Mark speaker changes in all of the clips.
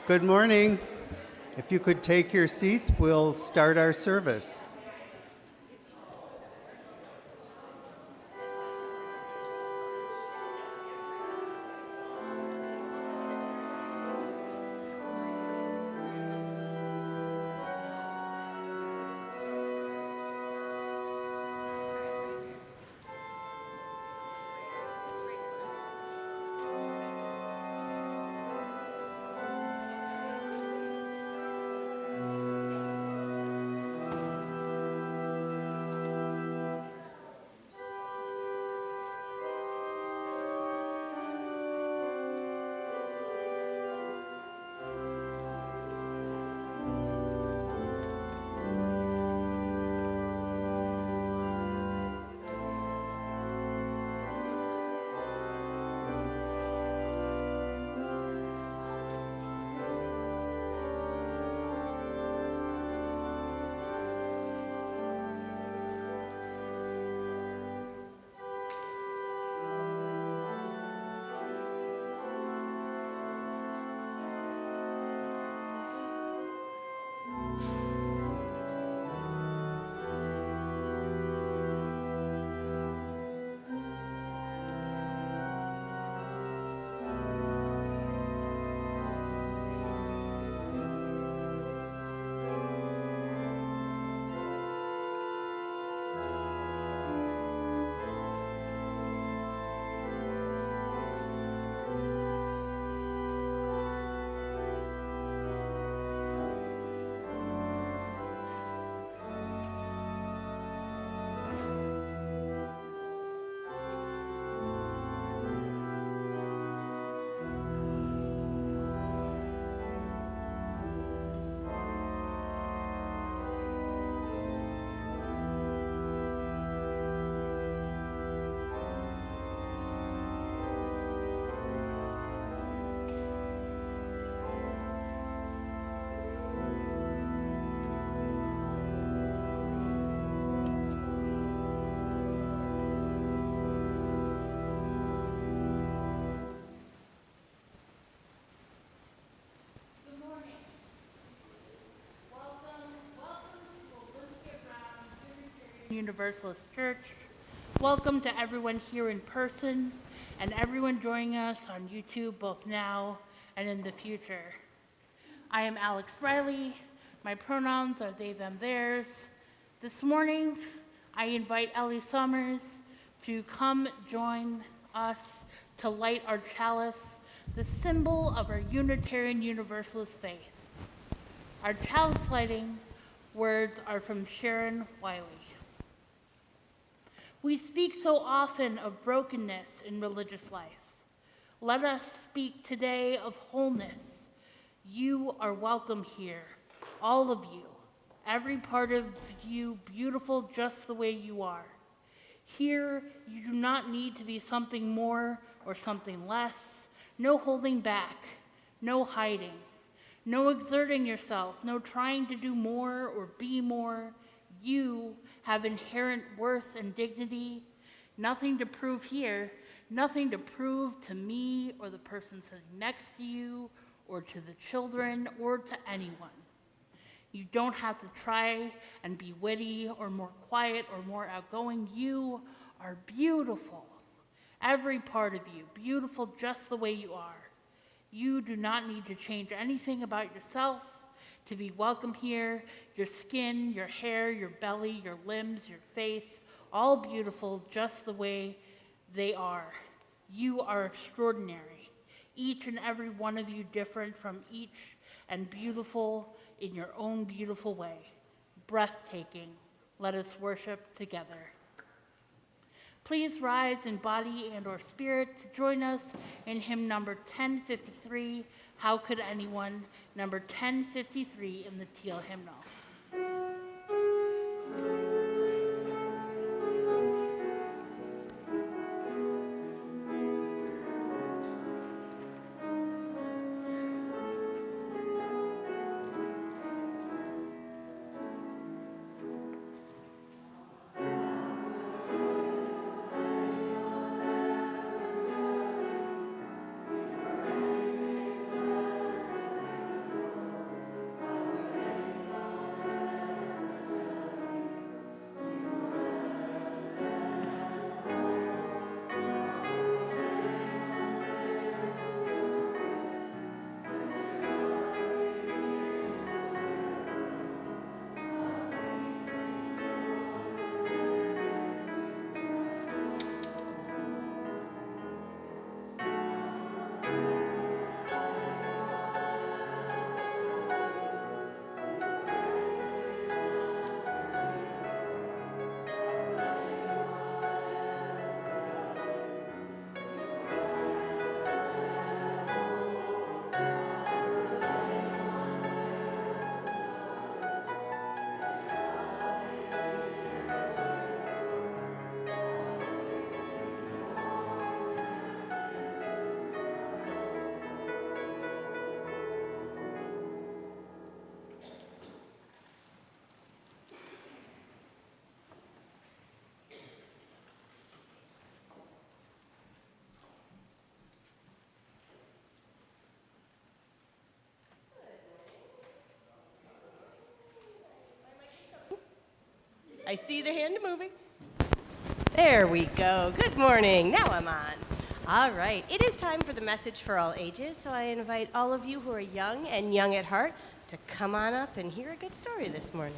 Speaker 1: Good morning. If you could take your seats, we'll start our service.
Speaker 2: Universalist Church. Welcome to everyone here in person and everyone joining us on YouTube both now and in the future. I am Alex Riley. My pronouns are they, them, theirs. This morning, I invite Ellie Summers to come join us to light our chalice, the symbol of our Unitarian Universalist faith. Our chalice lighting words are from Sharon Wiley. We speak so often of brokenness in religious life. Let us speak today of wholeness. You are welcome here, all of you, every part of you beautiful just the way you are. Here, you do not need to be something more or something less. No holding back, no hiding, no exerting yourself, no trying to do more or be more. You have inherent worth and dignity. Nothing to prove here, nothing to prove to me or the person sitting next to you or to the children or to anyone. You don't have to try and be witty or more quiet or more outgoing. You are beautiful. Every part of you, beautiful just the way you are. You do not need to change anything about yourself to be welcome here. Your skin, your hair, your belly, your limbs, your face, all beautiful just the way they are. You are extraordinary. Each and every one of you different from each and beautiful in your own beautiful way. Breathtaking. Let us worship together. Please rise in body and or spirit to join us in hymn number 1053, How Could Anyone, number 1053 in the Teal Hymnal.
Speaker 3: I see the hand moving. There we go. Good morning. Now I'm on. All right. It is time for the message for all ages, so I invite all of you who are young and young at heart to come on up and hear a good story this morning.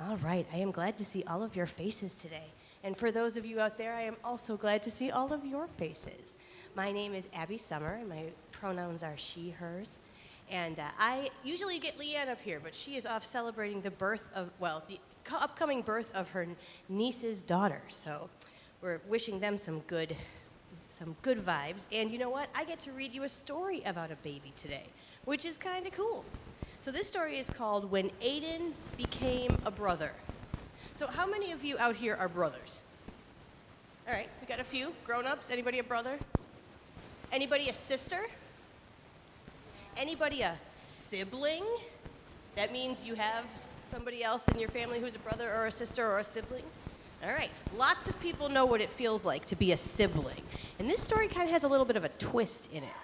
Speaker 3: All right, I am glad to see all of your faces today. And for those of you out there, I am also glad to see all of your faces. My name is Abby Summer, and my pronouns are she, hers. And I usually get Leanne up here, but she is off celebrating the upcoming birth of her niece's daughter. So we're wishing them some good vibes. And you know what? I get to read you a story about a baby today, which is kind of cool. So this story is called When Aiden Became a Brother. So how many of you out here are brothers? All right, we got a few. Grown-ups, anybody a brother? Anybody a sister? Anybody a sibling? That means you have somebody else in your family who's a brother or a sister or a sibling? All right, lots of people know what it feels like to be a sibling. And this story kind of has a little bit of a twist in it.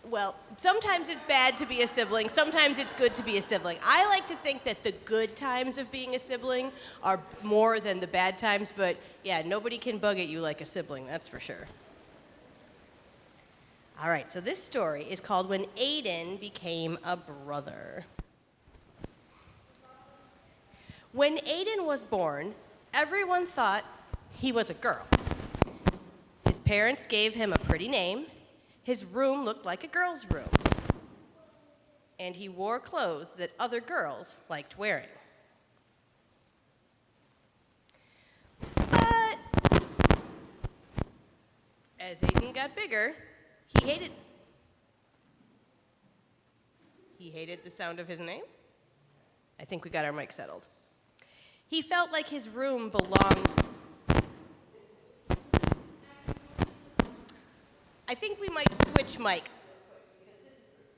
Speaker 3: Well, sometimes it's bad to be a sibling, sometimes it's good to be a sibling. I like to think that the good times of being a sibling are more than the bad times, but yeah, nobody can bug at you like a sibling, that's for sure. All right, so this story is called When Aiden Became a Brother. When Aiden was born, everyone thought he was a girl. His parents gave him a pretty name. His room looked like a girl's room. And he wore clothes that other girls liked wearing. But as Aiden got bigger, he hated the sound of his name. I think we got our mic settled. He felt like his room belonged. I think we might switch mic.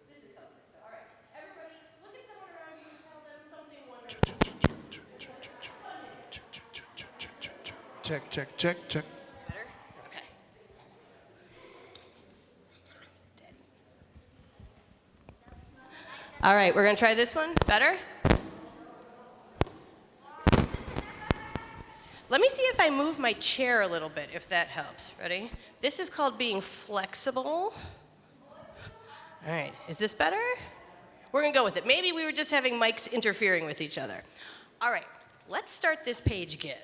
Speaker 3: This is something. So, all right, everybody, look at someone around you and tell them something wonderful.
Speaker 4: Check.
Speaker 3: Better? Okay. Dead. All right, we're gonna try this one. Better? Let me see if I move my chair a little bit, if that helps. Ready? This is called being flexible. All right, is this better? We're gonna go with it. Maybe we were just having mics interfering with each other. All right, let's start this page again.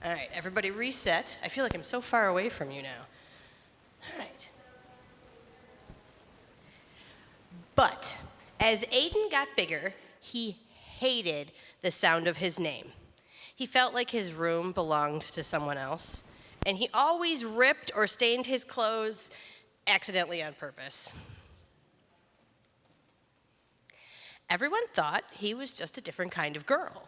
Speaker 3: All right, everybody reset. I feel like I'm so far away from you now. All right. But as Aiden got bigger, he hated the sound of his name. He felt like his room belonged to someone else, and he always ripped or stained his clothes accidentally on purpose. Everyone thought he was just a different kind of girl.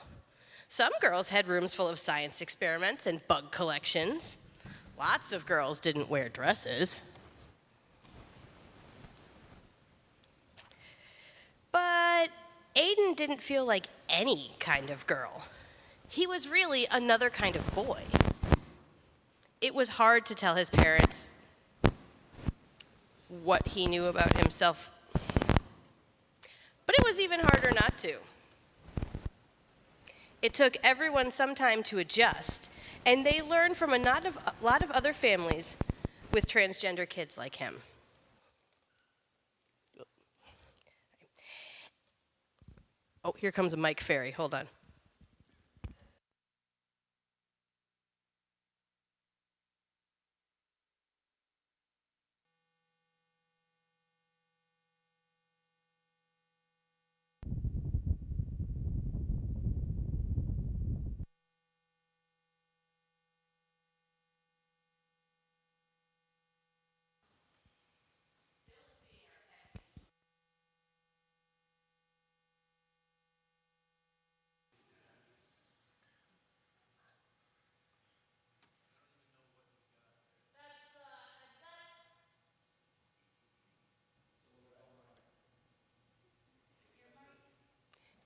Speaker 3: Some girls had rooms full of science experiments and bug collections. Lots of girls didn't wear dresses. But Aiden didn't feel like any kind of girl. He was really another kind of boy. It was hard to tell his parents what he knew about himself, but it was even harder not to. It took everyone some time to adjust, and they learned from a lot of other families with transgender kids like him. Oh, here comes a mic fairy. Hold on.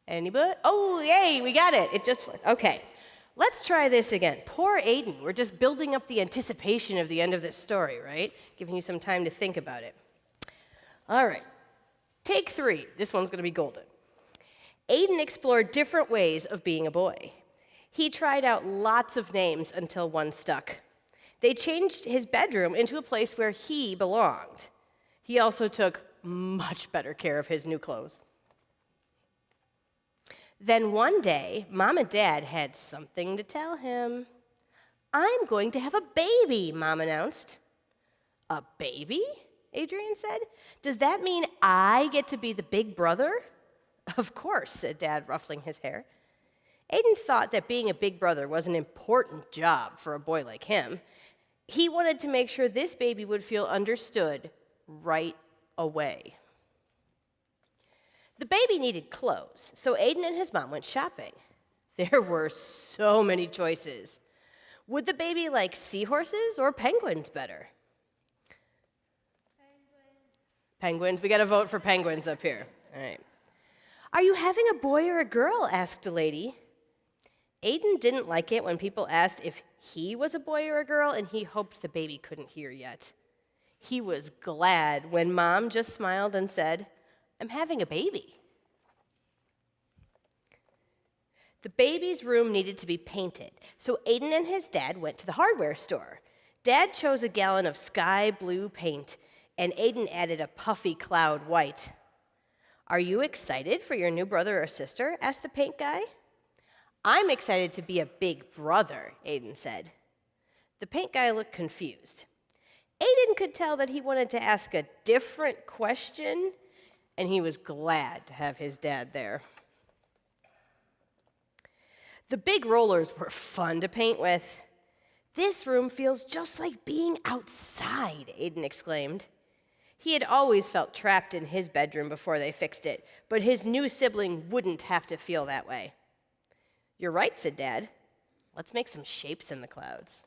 Speaker 3: Anybody? Oh, yay, we got it. It just, okay. Let's try this again. Poor Aiden. We're just building up the anticipation of the end of this story, right? Giving you some time to think about it. All right. Take 3. This one's going to be golden. Aiden explored different ways of being a boy. He tried out lots of names until one stuck. They changed his bedroom into a place where he belonged. He also took much better care of his new clothes. Then one day, Mom and Dad had something to tell him. "I'm going to have a baby," Mom announced. "A baby?" Adrian said. "Does that mean I get to be the big brother?" "Of course," said Dad, ruffling his hair. Aiden thought that being a big brother was an important job for a boy like him. He wanted to make sure this baby would feel understood right away. The baby needed clothes, so Aiden and his mom went shopping. There were so many choices. Would the baby like seahorses or penguins better? Penguins. We got to vote for penguins up here. All right. "Are you having a boy or a girl?" asked a lady. Aiden didn't like it when people asked if he was a boy or a girl, and he hoped the baby couldn't hear yet. He was glad when Mom just smiled and said, "I'm having a baby." The baby's room needed to be painted, so Aiden and his dad went to the hardware store. Dad chose a gallon of sky blue paint, and Aiden added a puffy cloud white. "Are you excited for your new brother or sister?" asked the paint guy. "I'm excited to be a big brother," Aiden said. The paint guy looked confused. Aiden could tell that he wanted to ask a different question, and he was glad to have his dad there. The big rollers were fun to paint with. "This room feels just like being outside," Aiden exclaimed. He had always felt trapped in his bedroom before they fixed it, but his new sibling wouldn't have to feel that way. "You're right," said Dad. "Let's make some shapes in the clouds."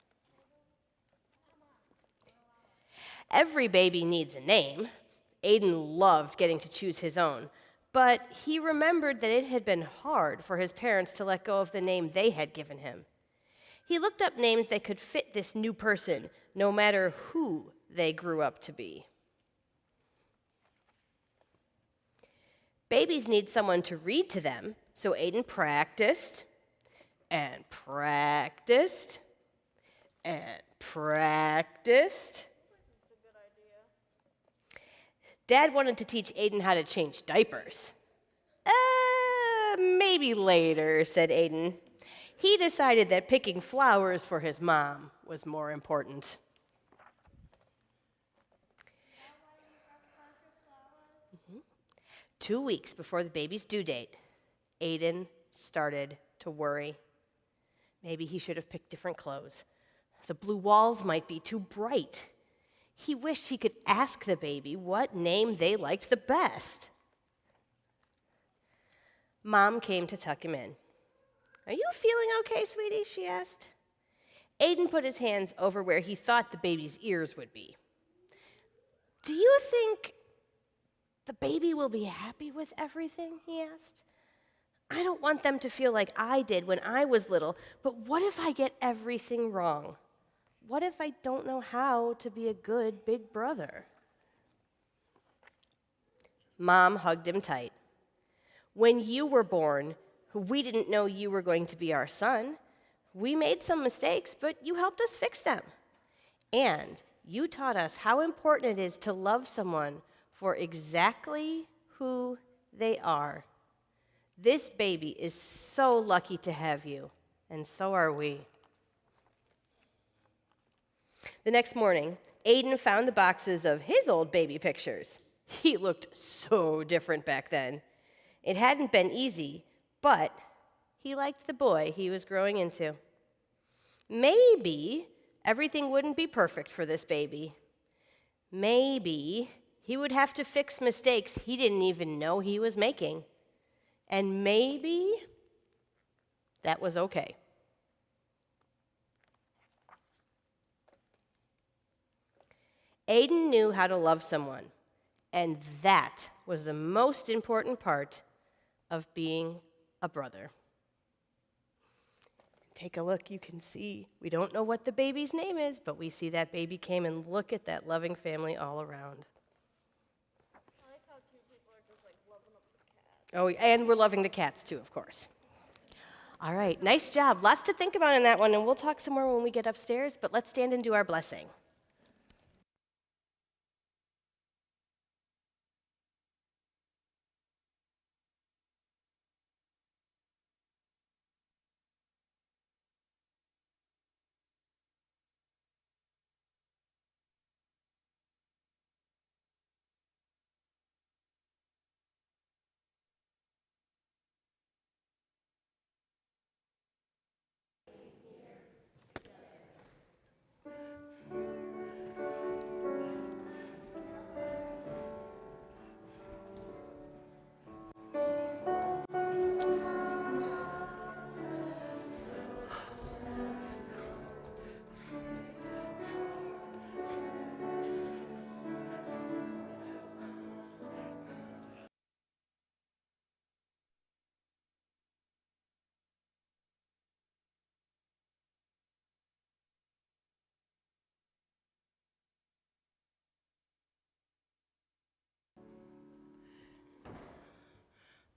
Speaker 3: Every baby needs a name. Aiden loved getting to choose his own, but he remembered that it had been hard for his parents to let go of the name they had given him. He looked up names that could fit this new person, no matter who they grew up to be. Babies need someone to read to them, so Aiden practiced and practiced and practiced. Dad wanted to teach Aiden how to change diapers. Maybe later," said Aiden. He decided that picking flowers for his mom was more important. 2 weeks before the baby's due date, Aiden started to worry. Maybe he should have picked different clothes. The blue walls might be too bright. He wished he could ask the baby what name they liked the best. Mom came to tuck him in. "Are you feeling okay, sweetie?" she asked. Aiden put his hands over where he thought the baby's ears would be. "Do you think the baby will be happy with everything?" he asked. "I don't want them to feel like I did when I was little, but what if I get everything wrong? What if I don't know how to be a good big brother?" Mom hugged him tight. "When you were born, we didn't know you were going to be our son. We made some mistakes, but you helped us fix them. And you taught us how important it is to love someone for exactly who they are. This baby is so lucky to have you, and so are we." The next morning, Aiden found the boxes of his old baby pictures. He looked so different back then. It hadn't been easy, but he liked the boy he was growing into. Maybe everything wouldn't be perfect for this baby. Maybe he would have to fix mistakes he didn't even know he was making. And maybe that was okay. Aiden knew how to love someone, and that was the most important part of being a brother. Take a look, you can see. We don't know what the baby's name is, but we see that baby came, and look at that loving family all around.
Speaker 4: I like how two people are just like loving up the cat.
Speaker 3: Oh, and we're loving the cats too, of course. All right, nice job. Lots to think about in that one, and we'll talk some more when we get upstairs, but let's stand and do our blessing.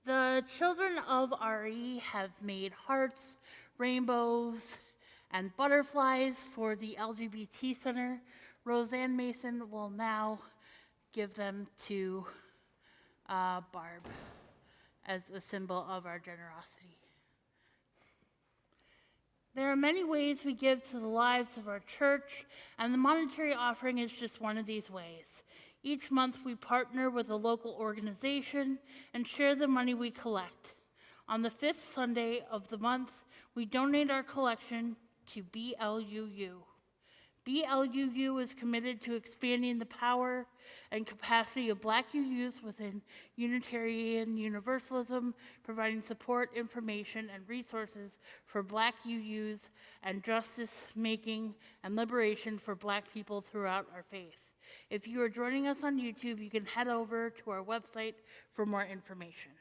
Speaker 2: The children of RE have made hearts, rainbows, and butterflies for the LGBT Center. Roseanne Mason will now give them to Barb as a symbol of our generosity. There are many ways we give to the lives of our church, and the monetary offering is just one of these ways. Each month, we partner with a local organization and share the money we collect. On the fifth Sunday of the month, we donate our collection to BLUU. BLUU is committed to expanding the power and capacity of Black UUs within Unitarian Universalism, providing support, information, and resources for Black UUs, and justice making and liberation for Black people throughout our faith. If you are joining us on YouTube, you can head over to our website for more information.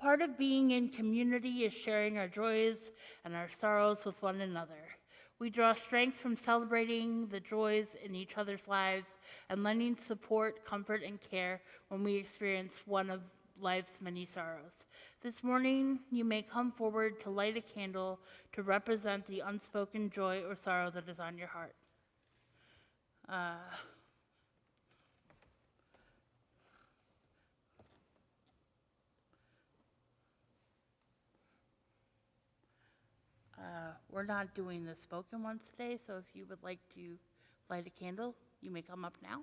Speaker 2: Part of being in community is sharing our joys and our sorrows with one another. We draw strength from celebrating the joys in each other's lives and lending support, comfort, and care when we experience one of life's many sorrows. This morning, you may come forward to light a candle to represent the unspoken joy or sorrow that is on your heart. We're not doing the spoken ones today, so if you would like to light a candle, you may come up now.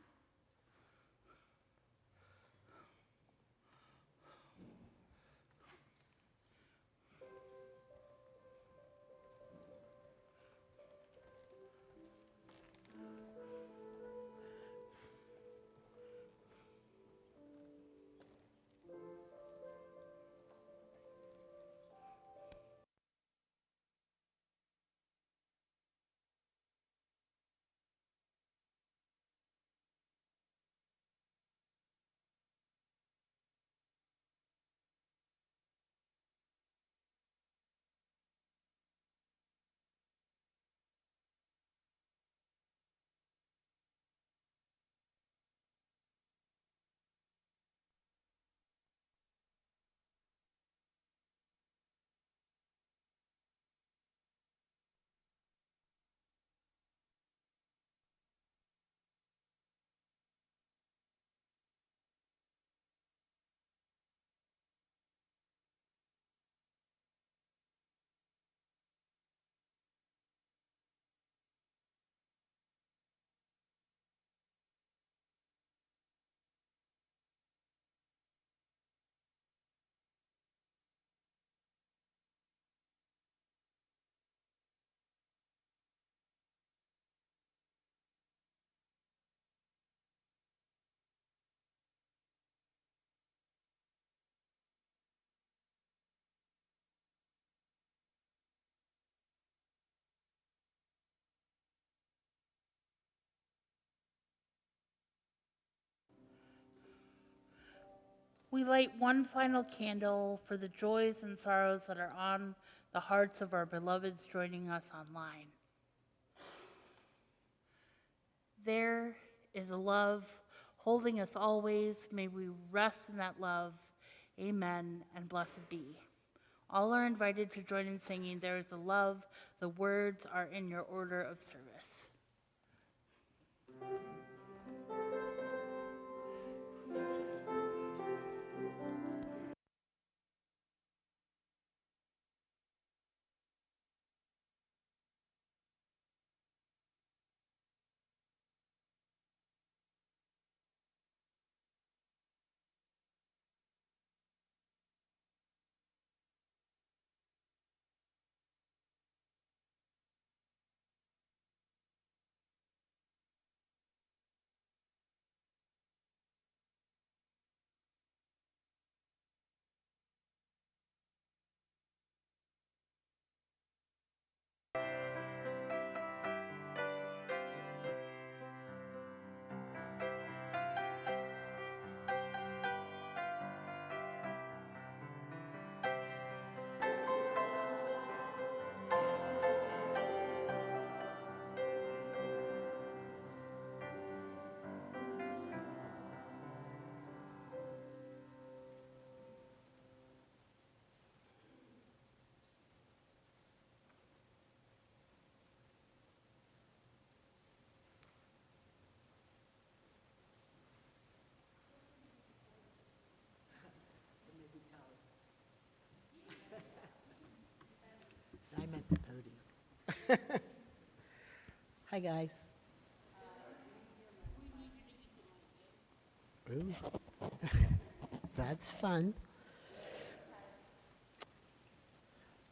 Speaker 2: We light one final candle for the joys and sorrows that are on the hearts of our beloveds joining us online. There is a love holding us always. May we rest in that love. Amen and blessed be. All are invited to join in singing, "There is a love." The words are in your order of service.
Speaker 5: I meant the podium. Hi, guys. Ooh. That's fun.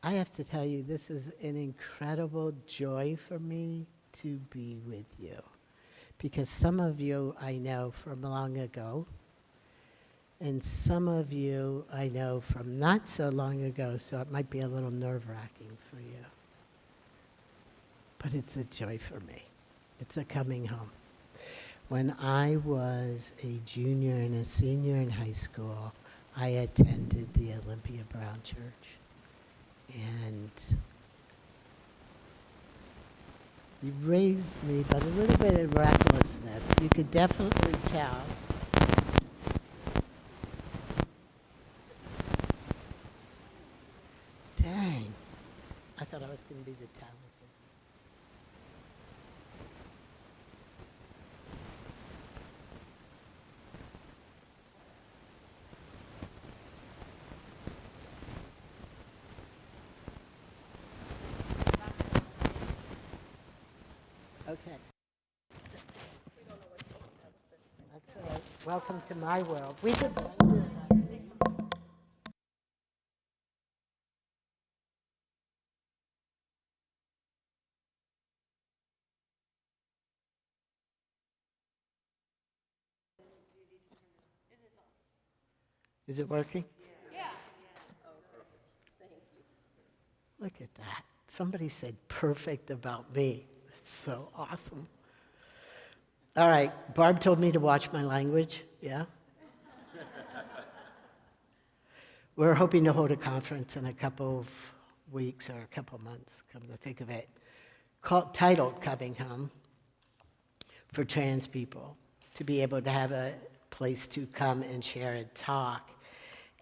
Speaker 5: I have to tell you, this is an incredible joy for me to be with you. Because some of you I know from long ago, and some of you I know from not so long ago, so it might be a little nerve-wracking for you. But it's a joy for me. It's a coming home. When I was a junior and a senior in high school, I attended the Olympia Brown Church. And you raised me, but a little bit of recklessness. You could definitely tell. Dang. I thought I was going to be the talented. Okay. That's all right. Welcome to my world. We could. Is it working? Yeah. Look at that. Somebody said perfect about me. That's so awesome. All right, Barb told me to watch my language, yeah? We're hoping to hold a conference in a couple of weeks or a couple of months, come to think of it, titled Coming Home, for trans people, to be able to have a place to come and share and talk.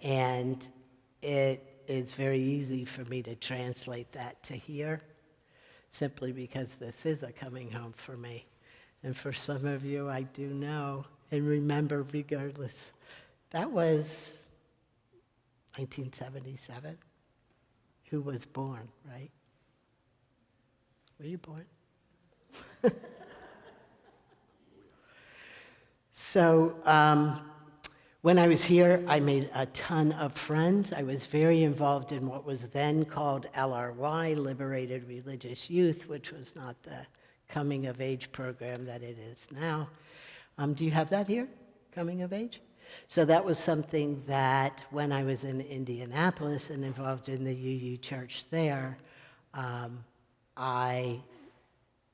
Speaker 5: And it's very easy for me to translate that to here, simply because this is a coming home for me. And for some of you, I do know and remember regardless. That was 1977. Who was born, right? Were you born? So when I was here, I made a ton of friends. I was very involved in what was then called LRY, Liberated Religious Youth, which was not the coming of age program that it is now. Do you have that here, coming of age? So that was something that when I was in Indianapolis and involved in the UU church there, I,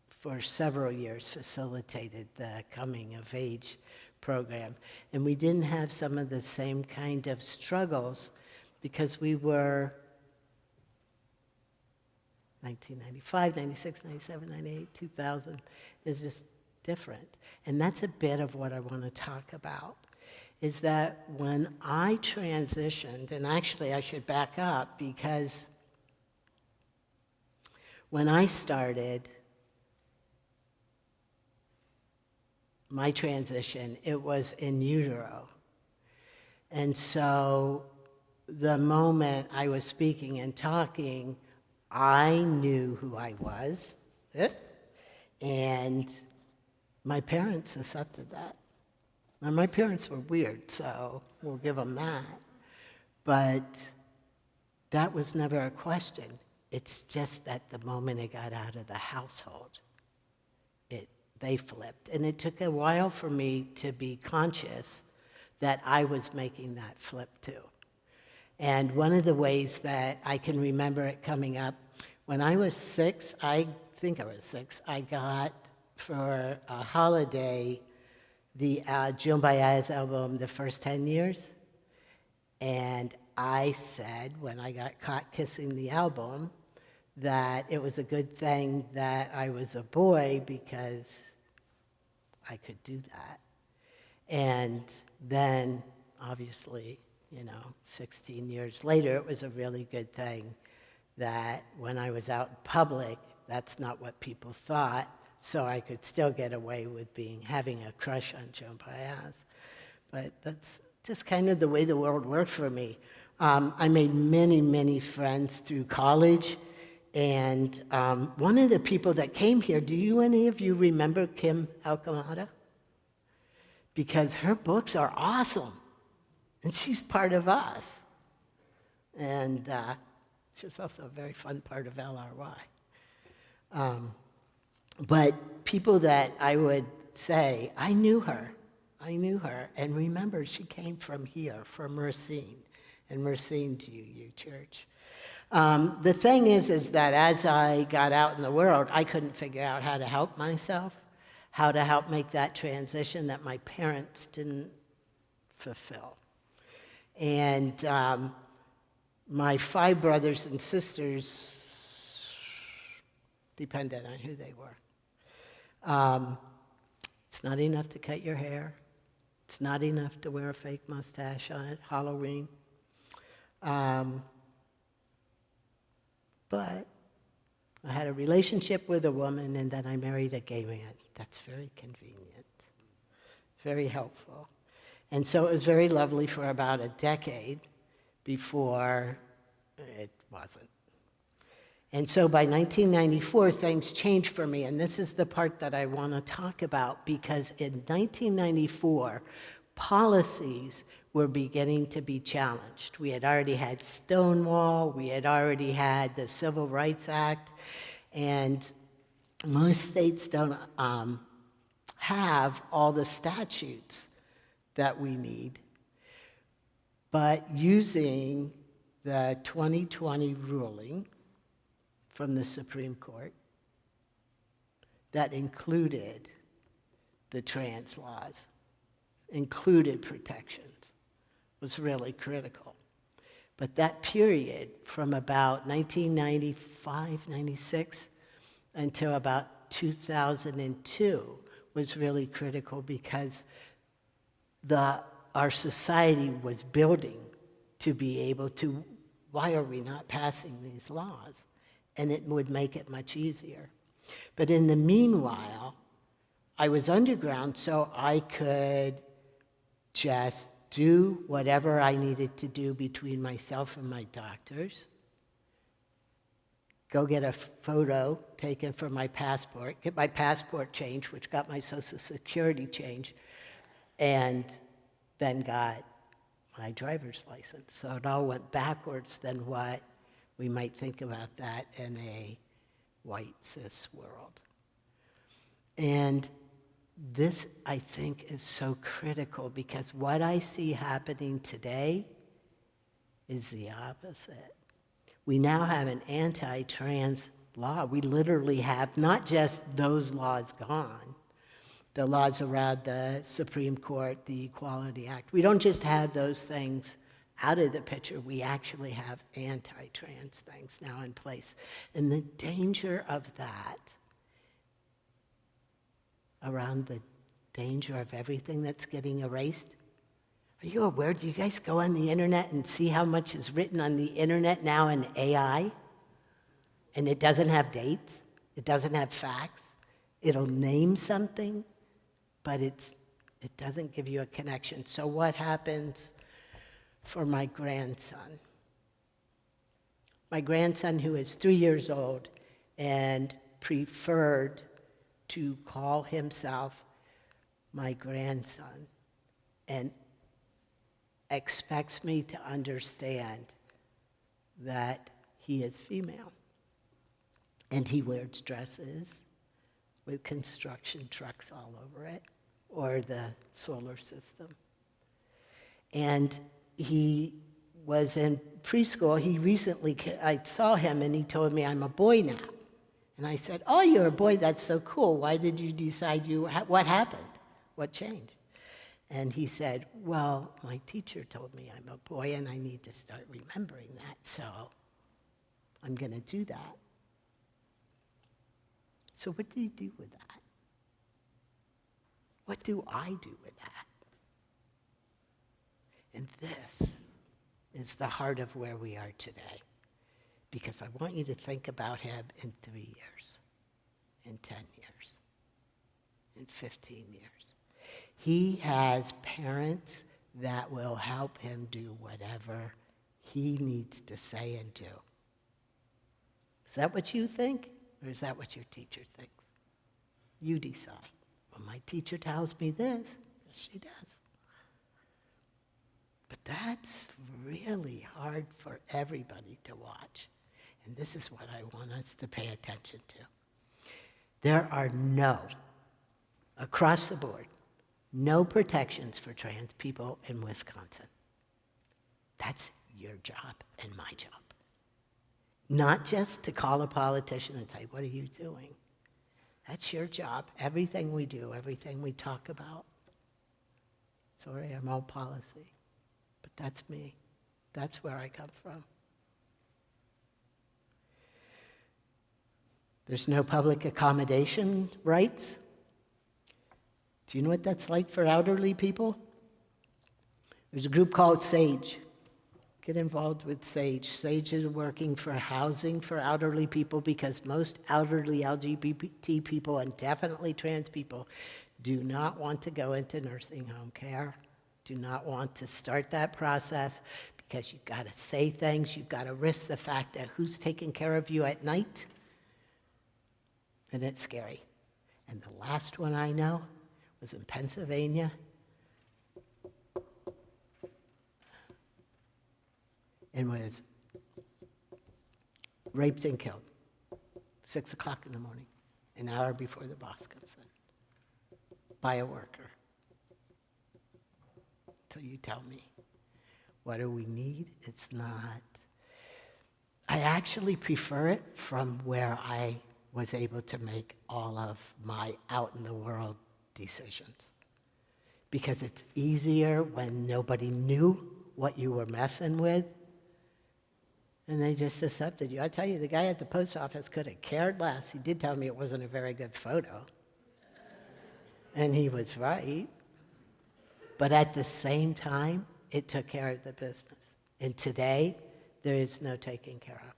Speaker 5: for several years, facilitated the coming of age program. And we didn't have some of the same kind of struggles because we were 1995, 96, 97, 98, 2000 is just different. And that's a bit of what I want to talk about, is that when I transitioned, and actually I should back up because when I started my transition, it was in utero. And so the moment I was speaking and talking, I knew who I was, and my parents accepted that. Now, my parents were weird, so we'll give them that. But that was never a question. It's just that the moment it got out of the household, they flipped. And it took a while for me to be conscious that I was making that flip too. And one of the ways that I can remember it coming up, when I was 6, I think I was 6, I got for a holiday the Joan Baez album, The First 10 Years. And I said, when I got caught kissing the album, that it was a good thing that I was a boy because I could do that. And then, obviously, 16 years later, it was a really good thing that when I was out in public, that's not what people thought, so I could still get away with having a crush on Joan Baez. But that's just kind of the way the world worked for me. I made many, many friends through college, and one of the people that came here, any of you remember Kim Alcamada? Because her books are awesome, and she's part of us. And she was also a very fun part of LRY. But people that I would say, I knew her, and remember, she came from here, from Racine, and Racine's UU Church. The thing is that as I got out in the world, I couldn't figure out how to help myself, how to help make that transition that my parents didn't fulfill. And my 5 brothers and sisters, depended on who they were. It's not enough to cut your hair. It's not enough to wear a fake mustache on Halloween. But I had a relationship with a woman, and then I married a gay man. That's very convenient, very helpful. And so it was very lovely for about a decade before it wasn't. And so by 1994, things changed for me, and this is the part that I want to talk about, because in 1994, policies were beginning to be challenged. We had already had Stonewall, we had already had the Civil Rights Act, and most states don't have all the statutes that we need. But using the 2020 ruling from the Supreme Court that included the trans laws, included protections, was really critical. But that period from about 1995, 96 until about 2002 was really critical, because our society was building to be able to, why are we not passing these laws? And it would make it much easier. But in the meanwhile, I was underground, so I could just do whatever I needed to do between myself and my doctors, go get a photo taken for my passport, get my passport changed, which got my Social Security changed, and then got my driver's license. So it all went backwards than what we might think about that in a white cis world. And this, I think, is so critical, because what I see happening today is the opposite. We now have an anti-trans law. We literally have not just those laws gone, the laws around the Supreme Court, the Equality Act. We don't just have those things out of the picture. We actually have anti-trans things now in place. And the danger of that, around the danger of everything that's getting erased. Are you aware? Do you guys go on the internet and see how much is written on the internet now in AI? And it doesn't have dates. It doesn't have facts. It'll name something, but it doesn't give you a connection. So what happens for my grandson? My grandson, who is 3 years old and preferred to call himself my grandson, and expects me to understand that he is female. And he wears dresses with construction trucks all over it, or the solar system. And he was in preschool. He recently, I saw him and he told me, I'm a boy now. And I said, oh, you're a boy, that's so cool. Why did you decide what happened? What changed? And he said, well, my teacher told me I'm a boy and I need to start remembering that, so I'm going to do that. So what do you do with that? What do I do with that? And this is the heart of where we are today. Because I want you to think about him in 3 years, in 10 years, in 15 years. He has parents that will help him do whatever he needs to say and do. Is that what you think, or is that what your teacher thinks? You decide. Well, my teacher tells me this. Yes, she does. But that's really hard for everybody to watch. And this is what I want us to pay attention to. There are across the board, no protections for trans people in Wisconsin. That's your job and my job. Not just to call a politician and say, what are you doing? That's your job. Everything we do, everything we talk about. Sorry, I'm all policy. But that's me. That's where I come from. There's no public accommodation rights. Do you know what that's like for elderly people? There's a group called SAGE. Get involved with SAGE. SAGE is working for housing for elderly people because most elderly LGBT people and definitely trans people do not want to go into nursing home care, do not want to start that process because you've got to say things, you've got to risk the fact that who's taking care of you at night, and it's scary. And the last one I know was in Pennsylvania. And was raped and killed, 6 o'clock in the morning, an hour before the boss comes in, by a worker. So you tell me, what do we need? It's not. I actually prefer it from where I was able to make all of my out-in-the-world decisions. Because it's easier when nobody knew what you were messing with, and they just accepted you. I tell you, the guy at the post office could have cared less. He did tell me it wasn't a very good photo. And he was right. But at the same time, it took care of the business. And today, there is no taking care of.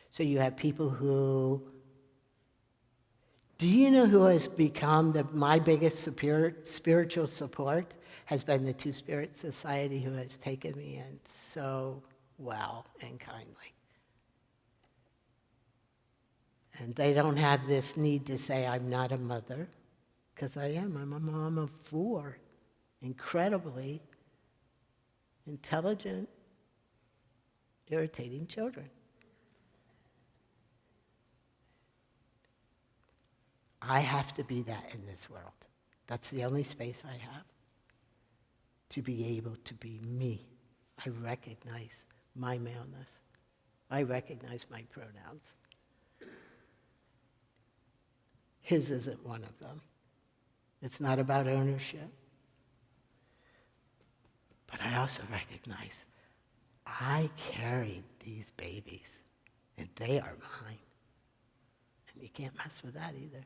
Speaker 5: So you have people who... Do you know who has become my biggest spiritual support? Has been the Two-Spirit Society, who has taken me in so well and kindly. And they don't have this need to say, I'm not a mother, because I am. I'm a mom of 4 incredibly intelligent, irritating children. I have to be that in this world. That's the only space I have to be able to be me. I recognize my maleness. I recognize my pronouns. His isn't one of them. It's not about ownership. But I also recognize I carried these babies, and they are mine. And you can't mess with that either.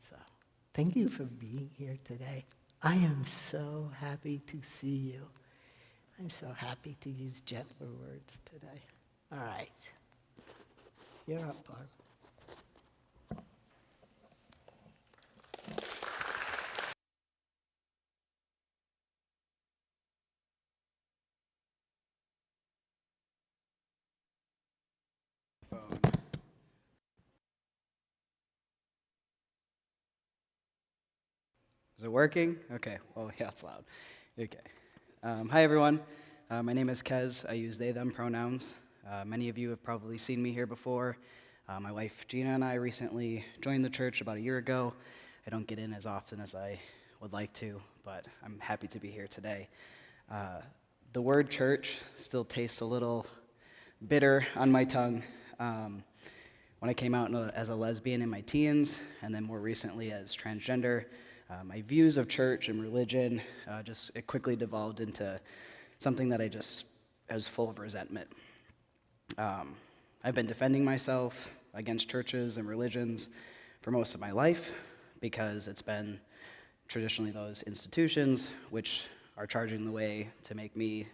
Speaker 5: So, thank you for being here today. I am so happy to see you. I'm so happy to use gentler words today. All right. You're up, Barb.
Speaker 6: Is it working? Okay, well, yeah, it's loud. Okay. Hi, everyone. My name is Kez. I use they, them pronouns. Many of you have probably seen me here before. My wife, Gina, and I recently joined the church about a year ago. I don't get in as often as I would like to, but I'm happy to be here today. The word church still tastes a little bitter on my tongue. When I came out as a lesbian in my teens, and then more recently as transgender, my views of church and religion it quickly devolved into something that I was full of resentment. I've been defending myself against churches and religions for most of my life because it's been traditionally those institutions which are charging the way to make me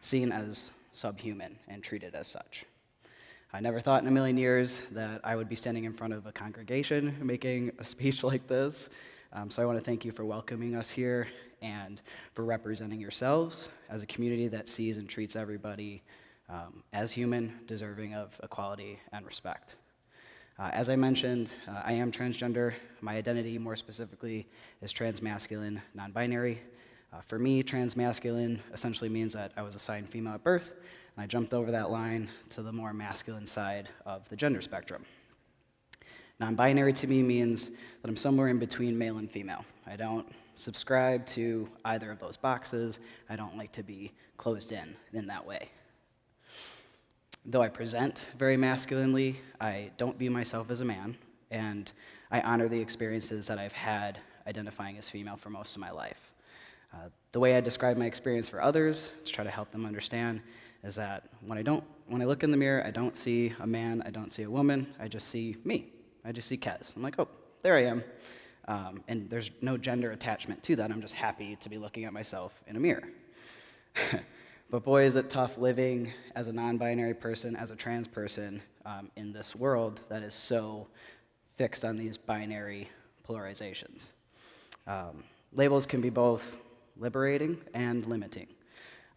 Speaker 6: seen as subhuman and treated as such. I never thought in a million years that I would be standing in front of a congregation making a speech like this. So I want to thank you for welcoming us here and for representing yourselves as a community that sees and treats everybody as human, deserving of equality and respect. As I mentioned, I am transgender. My identity, more specifically, is transmasculine, non-binary. For me, transmasculine essentially means that I was assigned female at birth, and I jumped over that line to the more masculine side of the gender spectrum. Non-binary to me means that I'm somewhere in between male and female. I don't subscribe to either of those boxes. I don't like to be closed in that way. Though I present very masculinely, I don't view myself as a man, and I honor the experiences that I've had identifying as female for most of my life. The way I describe my experience for others, to try to help them understand, is that when I look in the mirror, I don't see a man, I don't see a woman, I just see me. I just see Kez. I'm like, oh, there I am. And there's no gender attachment to that. I'm just happy to be looking at myself in a mirror. But boy, is it tough living as a non-binary person, as a trans person, in this world that is so fixed on these binary polarizations. Labels can be both liberating and limiting.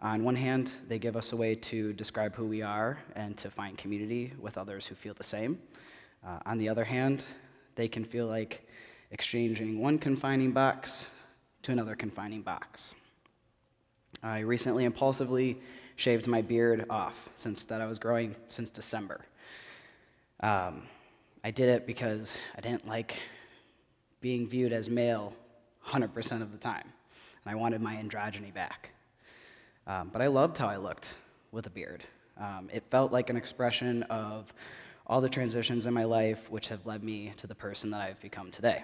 Speaker 6: On one hand, they give us a way to describe who we are and to find community with others who feel the same. On the other hand, they can feel like exchanging one confining box to another confining box. I recently impulsively shaved my beard off since that I was growing since December. I did it because I didn't like being viewed as male 100% of the time, and I wanted my androgyny back. But I loved how I looked with a beard. It felt like an expression of all the transitions in my life which have led me to the person that I've become today.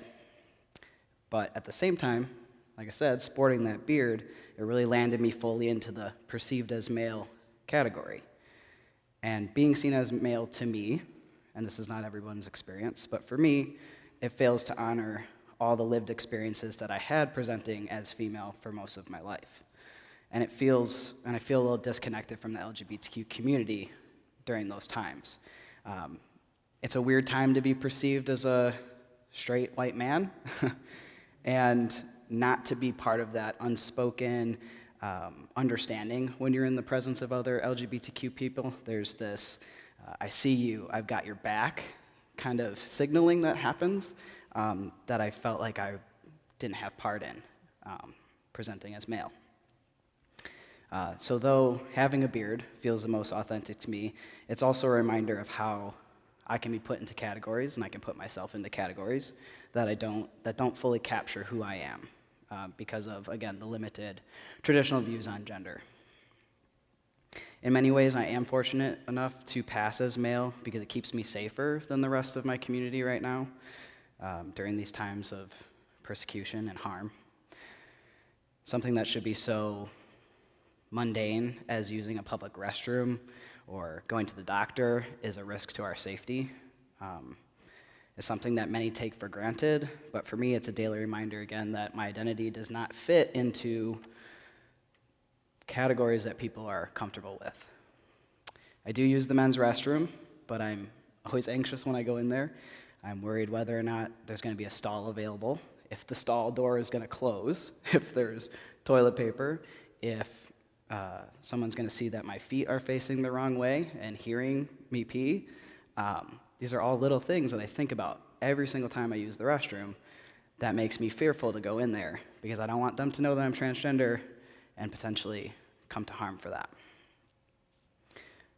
Speaker 6: But at the same time, like I said, sporting that beard, it really landed me fully into the perceived as male category. And being seen as male to me, and this is not everyone's experience, but for me, it fails to honor all the lived experiences that I had presenting as female for most of my life. And I feel a little disconnected from the LGBTQ community during those times. It's a weird time to be perceived as a straight white man, and not to be part of that unspoken understanding when you're in the presence of other LGBTQ people. There's this, I see you, I've got your back, kind of signaling that happens, that I felt like I didn't have part in, presenting as male. So though having a beard feels the most authentic to me, it's also a reminder of how I can be put into categories, and I can put myself into categories that don't fully capture who I am, because of, again, the limited traditional views on gender. In many ways, I am fortunate enough to pass as male because it keeps me safer than the rest of my community right now during these times of persecution and harm. Something that should be so mundane as using a public restroom or going to the doctor is a risk to our safety. It's something that many take for granted, but for me it's a daily reminder again that my identity does not fit into categories that people are comfortable with. I do use the men's restroom, but I'm always anxious when I go in there. I'm worried whether or not there's going to be a stall available, if the stall door is going to close, if there's toilet paper, if someone's going to see that my feet are facing the wrong way and hearing me pee. These are all little things that I think about every single time I use the restroom that makes me fearful to go in there because I don't want them to know that I'm transgender and potentially come to harm for that.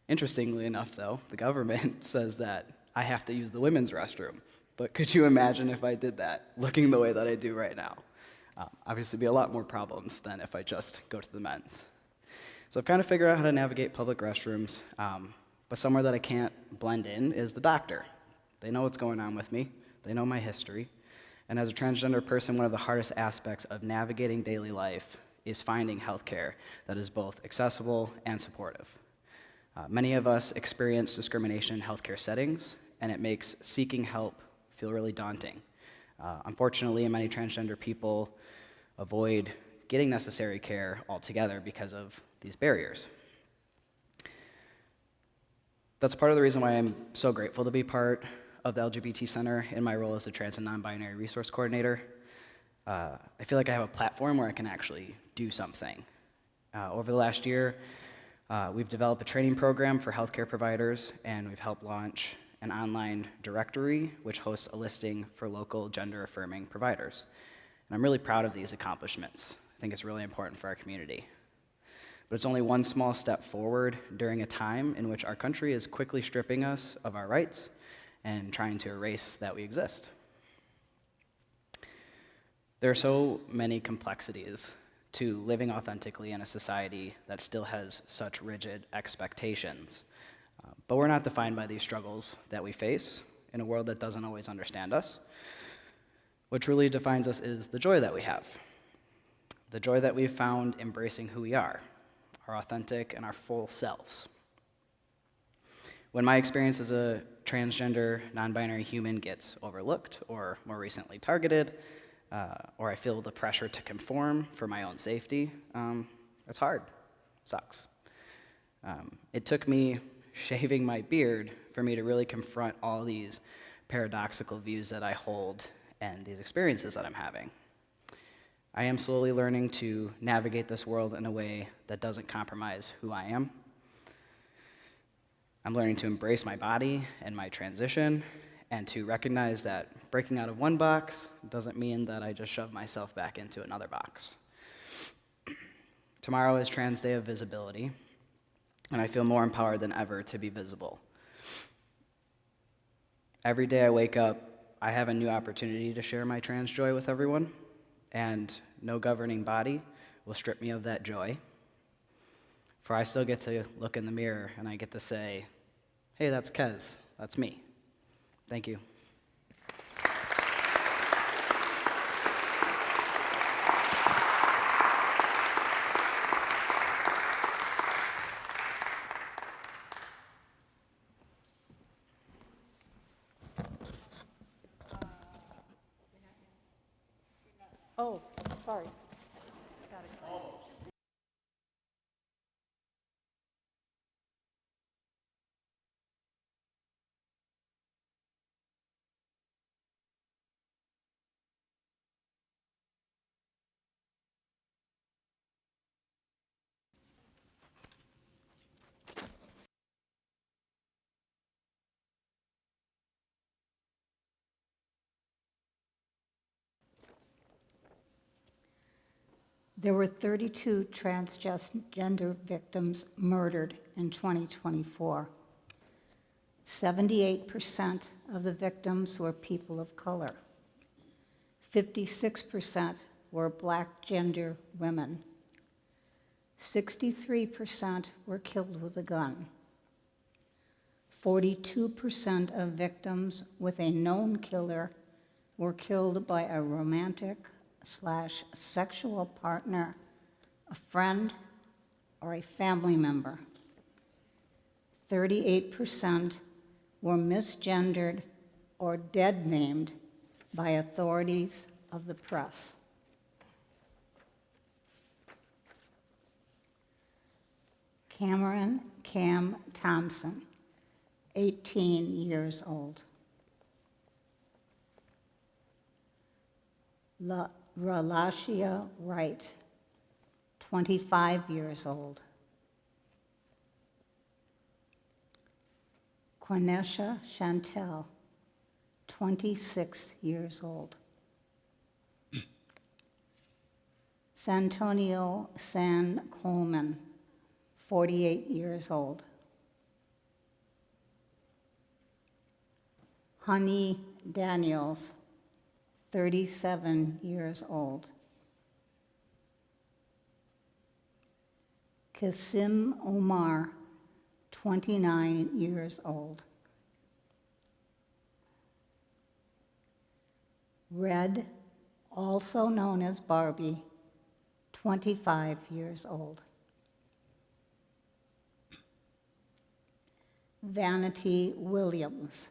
Speaker 6: Interestingly enough, though, the government says that I have to use the women's restroom. But could you imagine if I did that, looking the way that I do right now? Obviously, be a lot more problems than if I just go to the men's. So I've kind of figured out how to navigate public restrooms, but somewhere that I can't blend in is the doctor. They know what's going on with me. They know my history. And as a transgender person, one of the hardest aspects of navigating daily life is finding healthcare that is both accessible and supportive. Many of us experience discrimination in healthcare settings, and it makes seeking help feel really daunting. Unfortunately, many transgender people avoid getting necessary care altogether because of these barriers. That's part of the reason why I'm so grateful to be part of the LGBT Center in my role as a trans and non-binary resource coordinator. I feel like I have a platform where I can actually do something. Over the last year, we've developed a training program for healthcare providers, and we've helped launch an online directory which hosts a listing for local gender-affirming providers. And I'm really proud of these accomplishments. I think it's really important for our community. But it's only one small step forward during a time in which our country is quickly stripping us of our rights and trying to erase that we exist. There are so many complexities to living authentically in a society that still has such rigid expectations. But we're not defined by these struggles that we face in a world that doesn't always understand us. What truly defines us is the joy that we have. The joy that we've found embracing who we are, our authentic and our full selves. When my experience as a transgender, non-binary human gets overlooked or more recently targeted, or I feel the pressure to conform for my own safety, it's hard, sucks. It took me shaving my beard for me to really confront all these paradoxical views that I hold and these experiences that I'm having. I am slowly learning to navigate this world in a way that doesn't compromise who I am. I'm learning to embrace my body and my transition, and to recognize that breaking out of one box doesn't mean that I just shove myself back into another box. Tomorrow is Trans Day of Visibility, and I feel more empowered than ever to be visible. Every day I wake up, I have a new opportunity to share my trans joy with everyone, and no governing body will strip me of that joy. For I still get to look in the mirror and I get to say, hey, that's Kez, that's me. Thank you.
Speaker 7: Oh, sorry.
Speaker 8: There were 32 transgender victims murdered in 2024. 78% of the victims were people of color. 56% were Black gender women. 63% were killed with a gun. 42% of victims with a known killer were killed by a romantic/sexual partner, a friend, or a family member. 38% were misgendered or dead named by authorities of the press. Cameron Cam Thompson, 18 years old. Ralashia Wright, 25 years old. Quanesha Chantel, 26 years old. Santonio San Coleman, 48 years old. Honey Daniels, 37 years old. Kasim Omar, 29 years old. Red, also known as Barbie, 25 years old. Vanity Williams,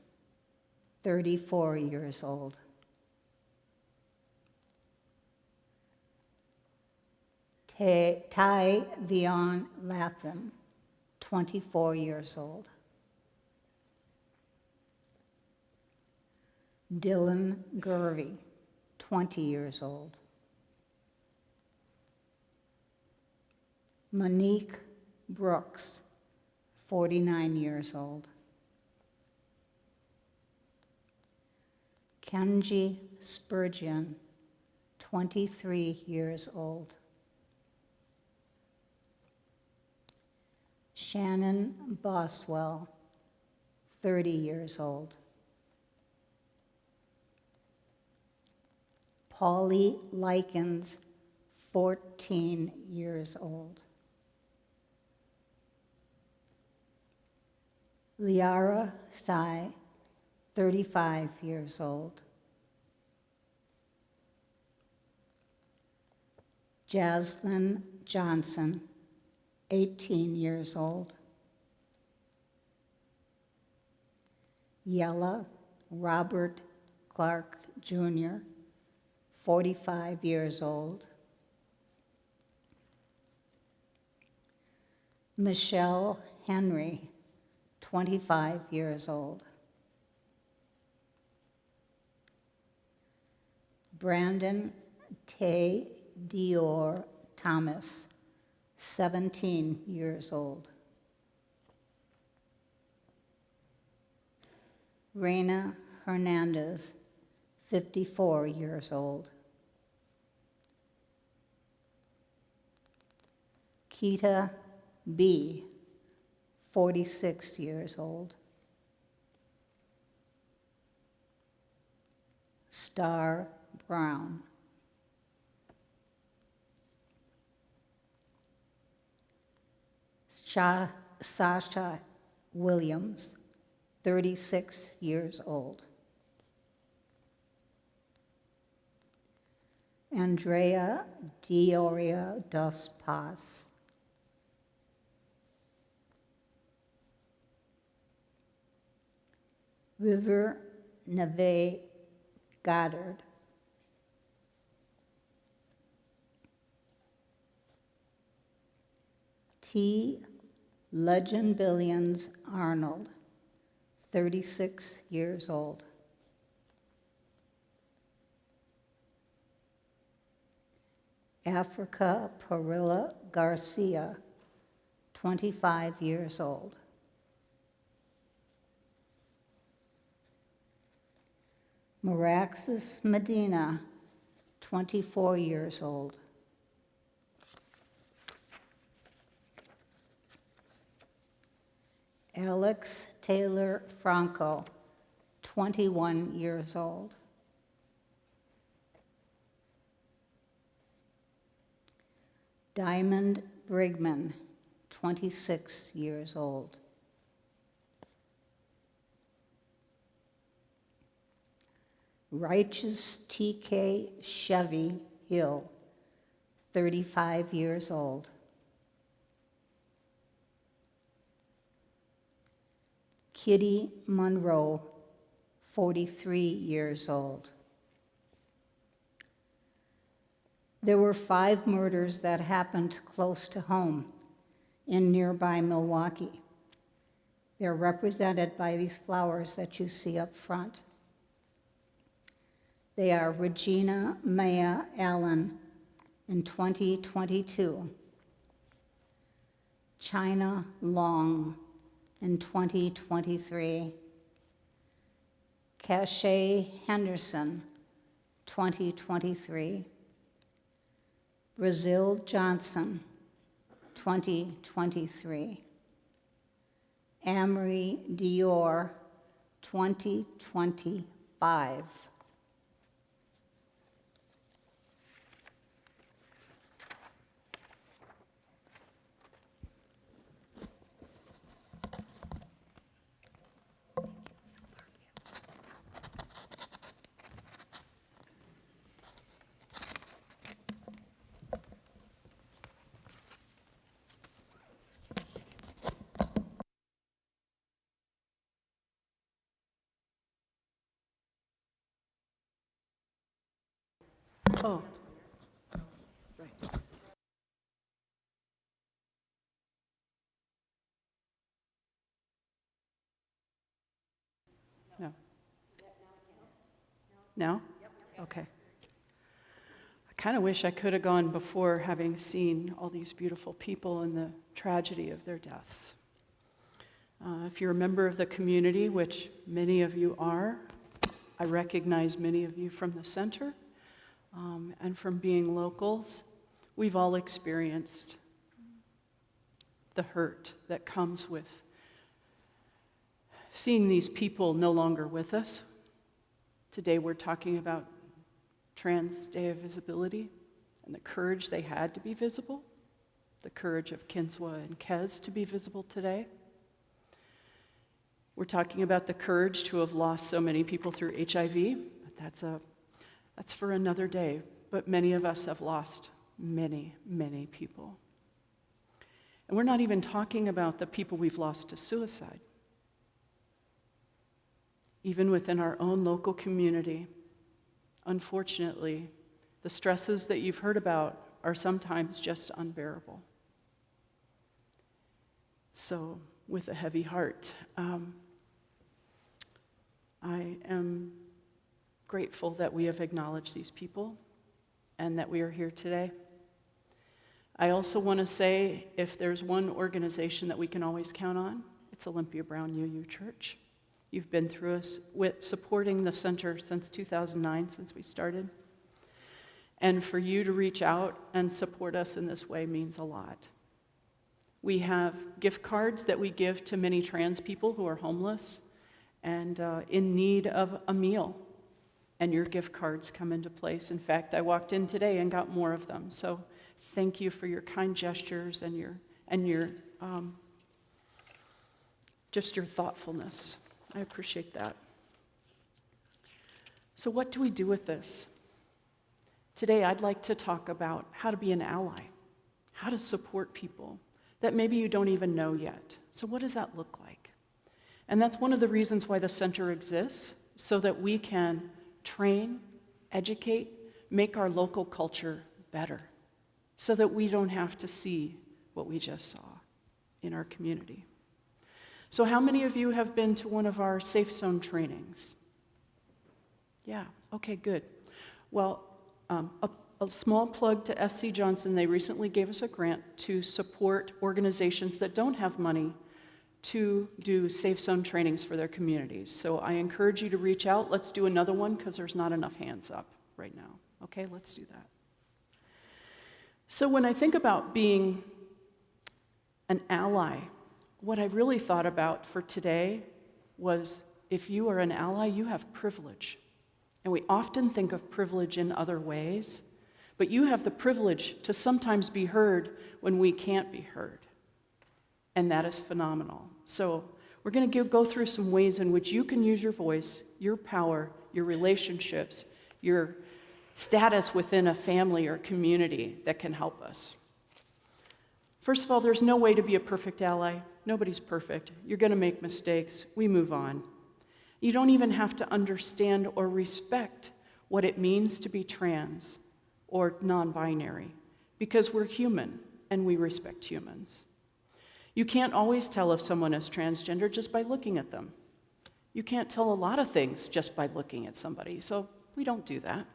Speaker 8: 34 years old. Ty Vion Latham, 24 years old. Dylan Gurvey, 20 years old. Monique Brooks, 49 years old. Kenji Spurgeon, 23 years old. Shannon Boswell, 30 years old. Polly Likens, 14 years old. Liara Sai, 35 years old. Jaslyn Johnson, 18 years old. Yella Robert Clark Jr., 45 years old. Michelle Henry, 25 years old. Brandon Tay Dior Thomas, 17 years old. Reina Hernandez, 54 years old. Keita B., 46 years old. Star Brown. Sasha Williams, 36 years old. Andrea Dioria dos Paz. River Neve Goddard. T. Legend Billions Arnold, 36 years old. Africa Perilla Garcia, 25 years old. Maraxis Medina, 24 years old. Alex Taylor Franco, 21 years old. Diamond Brigman, 26 years old. Righteous T.K. Chevy Hill, 35 years old. Kitty Monroe, 43 years old. There were 5 murders that happened close to home in nearby Milwaukee. They're represented by these flowers that you see up front. They are Regina Maya Allen in 2022, China Long in 2023, Cache Henderson, 2023, Brazil Johnson, 2023, Amory Dior, 2025.
Speaker 7: Oh. Right. No. No? Okay. I kind of wish I could have gone before, having seen all these beautiful people and the tragedy of their deaths. If you're a member of the community, which many of you are, I recognize many of you from the center and from being locals. We've all experienced the hurt that comes with seeing these people no longer with us. Today we're talking about Trans Day of Visibility and the courage they had to be visible, the courage of Kinswa and Kez to be visible today. We're talking about the courage to have lost so many people through HIV, but that's for another day. But many of us have lost many, many people. And we're not even talking about the people we've lost to suicide. Even within our own local community, unfortunately, the stresses that you've heard about are sometimes just unbearable. So, with a heavy heart, I am grateful that we have acknowledged these people and that we are here today. I also want to say, if there's one organization that we can always count on, it's Olympia Brown UU Church. You've been through us with supporting the center since 2009, since we started. And for you to reach out and support us in this way means a lot. We have gift cards that we give to many trans people who are homeless and in need of a meal. And your gift cards come into place. In fact, I walked in today and got more of them. So thank you for your kind gestures and your just your thoughtfulness. I appreciate that. So what do we do with this? Today, I'd like to talk about how to be an ally, how to support people that maybe you don't even know yet. So what does that look like? And that's one of the reasons why the center exists, so that we can train, educate, make our local culture better, so that we don't have to see what we just saw in our community. So how many of you have been to one of our Safe Zone trainings? Yeah, okay, good. Well, a small plug to SC Johnson. They recently gave us a grant to support organizations that don't have money to do Safe Zone trainings for their communities. So I encourage you to reach out. Let's do another one because there's not enough hands up right now. Okay, let's do that. So when I think about being an ally, what I really thought about for today was, if you are an ally, you have privilege. And we often think of privilege in other ways, but you have the privilege to sometimes be heard when we can't be heard. And that is phenomenal. So we're going to go through some ways in which you can use your voice, your power, your relationships, your status within a family or community that can help us. First of all, there's no way to be a perfect ally. Nobody's perfect. You're going to make mistakes. We move on. You don't even have to understand or respect what it means to be trans or non-binary, because we're human and we respect humans. You can't always tell if someone is transgender just by looking at them. You can't tell a lot of things just by looking at somebody, so we don't do that.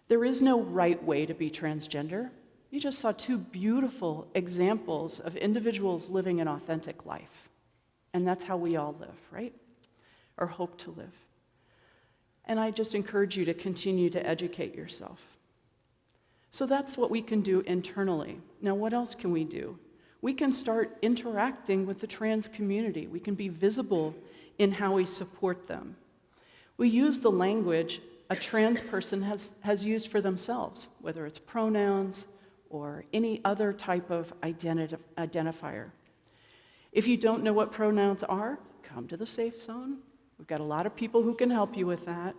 Speaker 7: There is no right way to be transgender. You just saw two beautiful examples of individuals living an authentic life. And that's how we all live, right? Or hope to live. And I just encourage you to continue to educate yourself. So that's what we can do internally. Now, what else can we do? We can start interacting with the trans community. We can be visible in how we support them. We use the language a trans person has used for themselves, whether it's pronouns or any other type of identifier. If you don't know what pronouns are, come to the Safe Zone. We've got a lot of people who can help you with that.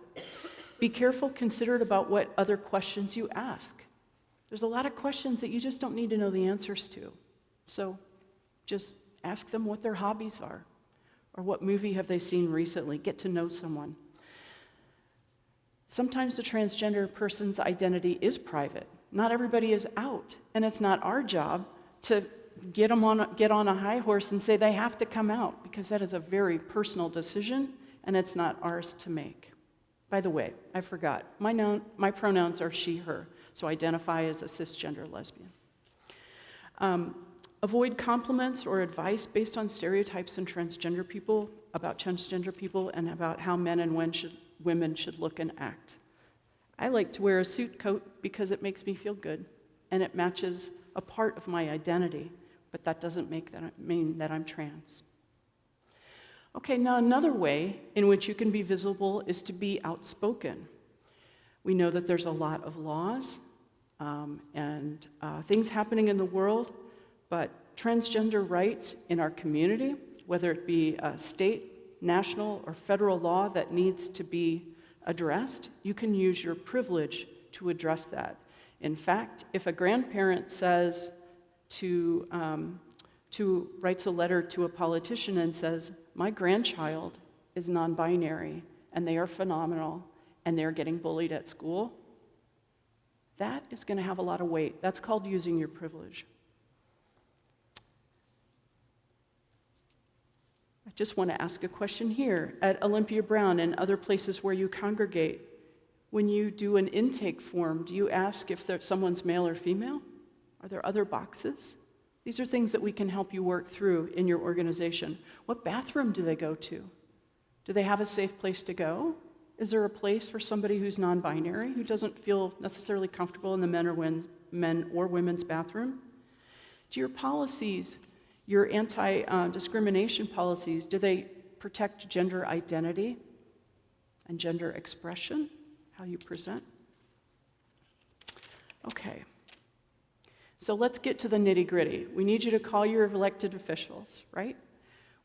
Speaker 7: Be careful, considerate about what other questions you ask. There's a lot of questions that you just don't need to know the answers to. So just ask them what their hobbies are, or what movie have they seen recently. Get to know someone. Sometimes the transgender person's identity is private. Not everybody is out, and it's not our job to get on a high horse and say they have to come out, because that is a very personal decision, and it's not ours to make. By the way, I forgot. My pronouns are she, her, so identify as a cisgender lesbian. Avoid compliments or advice based on stereotypes in transgender people, about transgender people, and about how men and women should look and act. I like to wear a suit coat because it makes me feel good, and it matches a part of my identity, but that doesn't mean that I'm trans. Okay, now another way in which you can be visible is to be outspoken. We know that there's a lot of laws and things happening in the world, but transgender rights in our community, whether it be a state, national, or federal law that needs to be addressed, you can use your privilege to address that. In fact, if a grandparent says writes a letter to a politician and says, my grandchild is non-binary and they are phenomenal and they're getting bullied at school, that is going to have a lot of weight. That's called using your privilege. I just want to ask a question here. At Olympia Brown and other places where you congregate, when you do an intake form, do you ask if someone's male or female? Are there other boxes? These are things that we can help you work through in your organization. What bathroom do they go to? Do they have a safe place to go? Is there a place for somebody who's non-binary, who doesn't feel necessarily comfortable in the men or women's bathroom? Do your policies, your anti-discrimination policies, do they protect gender identity and gender expression, how you present? Okay. So let's get to the nitty-gritty. We need you to call your elected officials, right?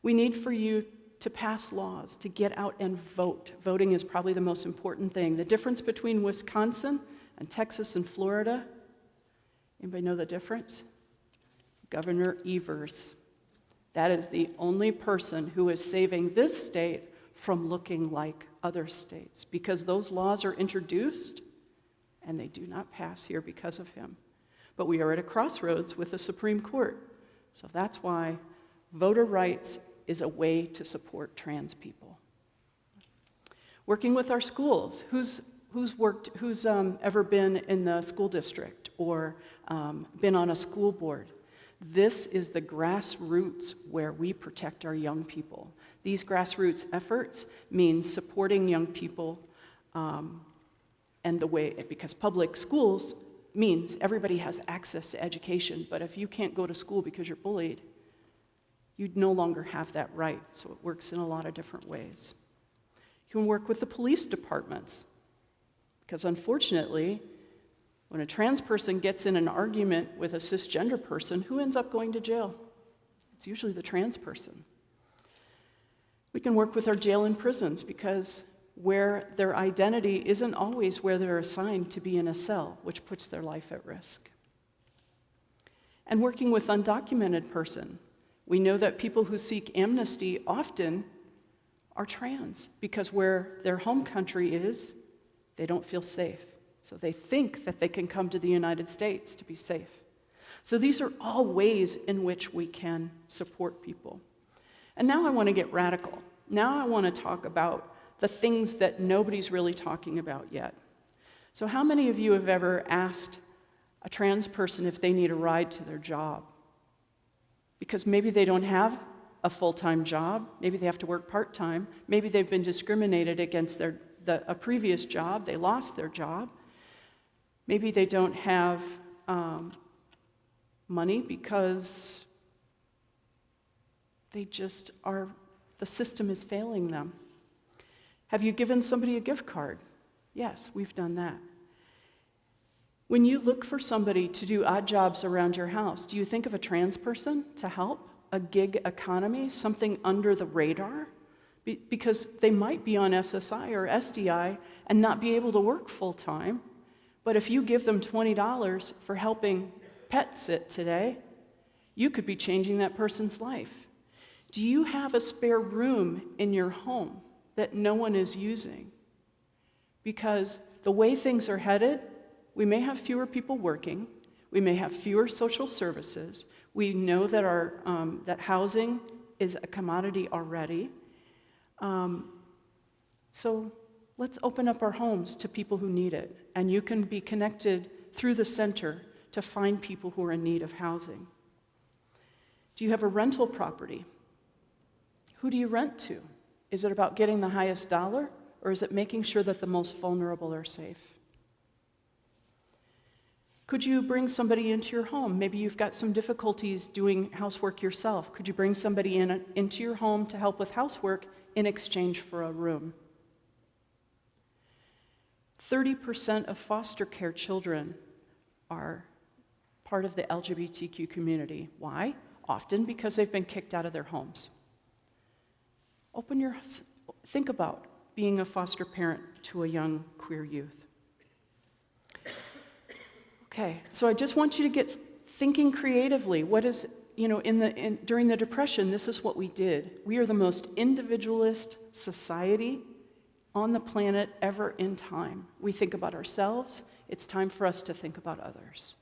Speaker 7: We need for you to pass laws, to get out and vote. Voting is probably the most important thing. The difference between Wisconsin and Texas and Florida, anybody know the difference? Governor Evers. That is the only person who is saving this state from looking like other states, because those laws are introduced and they do not pass here because of him. But we are at a crossroads with the Supreme Court. So that's why voter rights is a way to support trans people. Working with our schools. Who's ever been in the school district or been on a school board? This is the grassroots where we protect our young people. These grassroots efforts mean supporting young people and the way, because public schools means everybody has access to education, but if you can't go to school because you're bullied, you no longer have that right. So it works in a lot of different ways. You can work with the police departments, because unfortunately, when a trans person gets in an argument with a cisgender person, who ends up going to jail? It's usually the trans person. We can work with our jail and prisons, because where their identity isn't always where they're assigned to be in a cell, which puts their life at risk. And working with undocumented person. We know that people who seek amnesty often are trans, because where their home country is, they don't feel safe. So they think that they can come to the United States to be safe. So these are all ways in which we can support people. And now I want to get radical. Now I want to talk about the things that nobody's really talking about yet. So how many of you have ever asked a trans person if they need a ride to their job? Because maybe they don't have a full-time job, maybe they have to work part-time, maybe they've been discriminated against a previous job, they lost their job, maybe they don't have money because they just are, the system is failing them. Have you given somebody a gift card? Yes, we've done that. When you look for somebody to do odd jobs around your house, do you think of a trans person to help? A gig economy, something under the radar? Because they might be on SSI or SDI and not be able to work full-time, but if you give them $20 for helping pet sit today, you could be changing that person's life. Do you have a spare room in your home that no one is using? Because the way things are headed, we may have fewer people working, we may have fewer social services, we know that that housing is a commodity already. So let's open up our homes to people who need it, and you can be connected through the center to find people who are in need of housing. Do you have a rental property? Who do you rent to? Is it about getting the highest dollar, or is it making sure that the most vulnerable are safe? Could you bring somebody into your home? Maybe you've got some difficulties doing housework yourself. Could you bring somebody into your home to help with housework in exchange for a room? 30% of foster care children are part of the LGBTQ community. Why? Often because they've been kicked out of their homes. Think about being a foster parent to a young queer youth. Okay, so I just want you to get thinking creatively. What is, during the Depression, this is what we did. We are the most individualist society on the planet ever in time. We think about ourselves. It's time for us to think about others.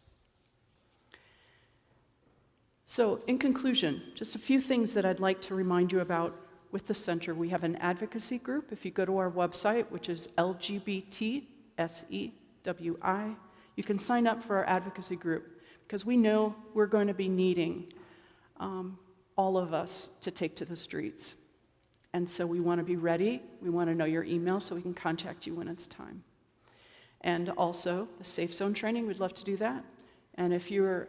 Speaker 7: So, in conclusion, just a few things that I'd like to remind you about with the center. We have an advocacy group. If you go to our website, which is LGBTSEWI, you can sign up for our advocacy group because we know we're going to be needing all of us to take to the streets. And so we want to be ready. We want to know your email so we can contact you when it's time. And also, the Safe Zone training, we'd love to do that. And if you're